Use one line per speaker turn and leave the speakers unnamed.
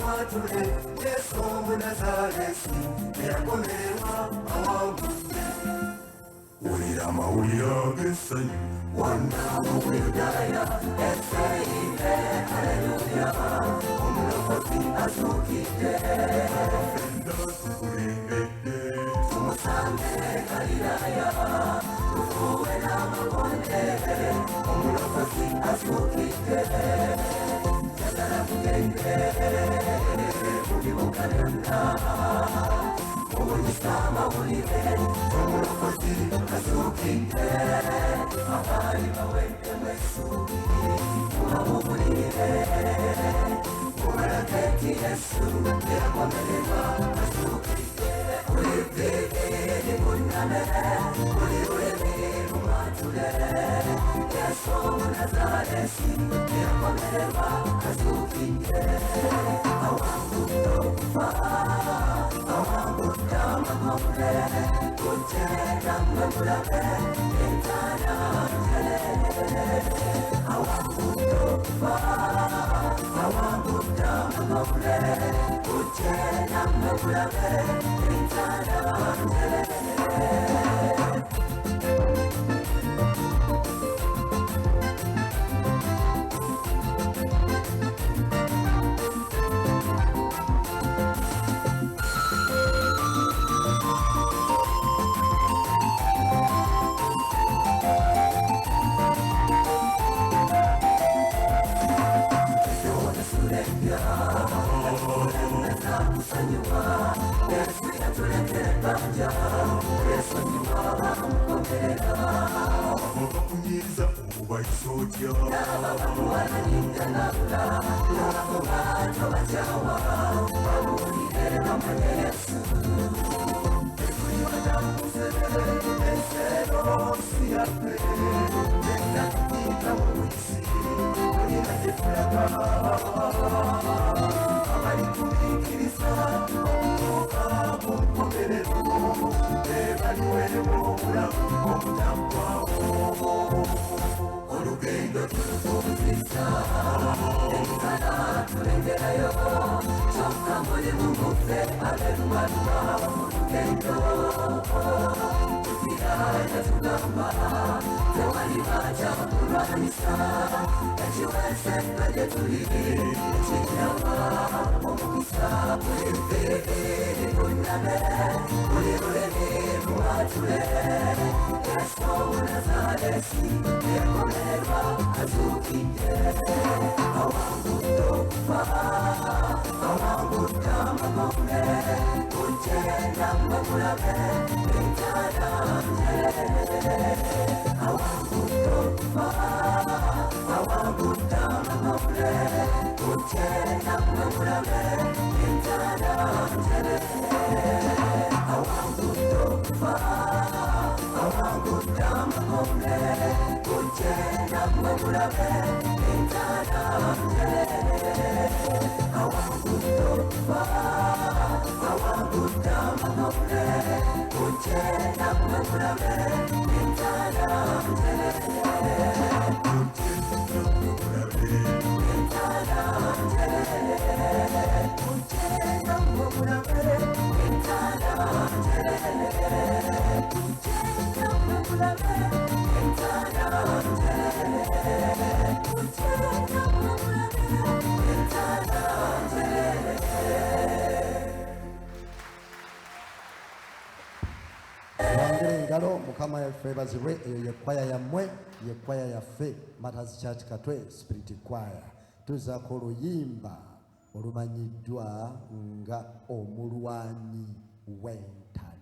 mwatule Yesu Omunazalesi eyakomererwa awangudde. Wulira amawulire ag'essanyu wonna mu Buyudaaya esseyibe haleluya omulokozi azuukidde. Ffenna tukulembedde tumusange Galiraaya tufuuwe n'amakonde omulokozi azuukidde. Njagala mugende mu bibuga byonna mubunyisa amawulire omulokozi azuukidde. Abaali baweddemu essuubi mubawulire mubalage nti Yesu yakomererwa azuukidde. Buli vviiri munname buli lulimi lumwatule Yesu Omunazalesi yakomererwa azuukidde. Awangudde okufa awangudde amagombe kujje nammwe mulabe entaana njereere. Awangudde okufa awangudde amagombe kujje nammwe mulabe entaana njereere. Abakunyiza obubayisa otya n'abamuwalaninga nabula n'abakubantu bakyawa bawulire bamanye Yesu. Tetuliwanamuze ensero nsi yaffe nenna tunyinga mu buyisi tulina gye tulaga. Abali tubiikiriza okutuuka mu nkomerero baliweewo obulamu obutaggwaawo. Olugendo tulufunzisa emisana tulengerayo kyokka mulimu muffe abeerubaluba mu lugendo. Tuzira yatugamba tewaliba kyakulwanyisa ekiweese nga gye tuli ekiraba omukisa. Buli vviiri munname buli lulimi lumwatule Yesu Omunazalesi yakomererwa azuukidde. Awangudde okufa awangudde amagombe kujje nammwe mulabe entaana njereere. Awangudde okufa awangudde amagombe kujje nammwe mulabe entaana njereere. Awangudde okufa awangudde amagombe kujje nammwe mulabe entaana njereere. Awangudde okufa awangudde amagombe kujje nammwe mulabe entaana njereere. Kujje nammwe mulabe entaana njereere. Kujje nammwe mulabe entaana njereere. Kujje nammwe mulabe entaana njereere. Kujje nammwe mulabe entaana njereere.
Wangire engalo Mukama yaffe bazibwe. Eyo yekwaya yammwe yekwaya yaffe Matters Church Katwe Spirit Choir. Tuzaako oluyimba olumanyiddwa nga omulwanyi w'entalo.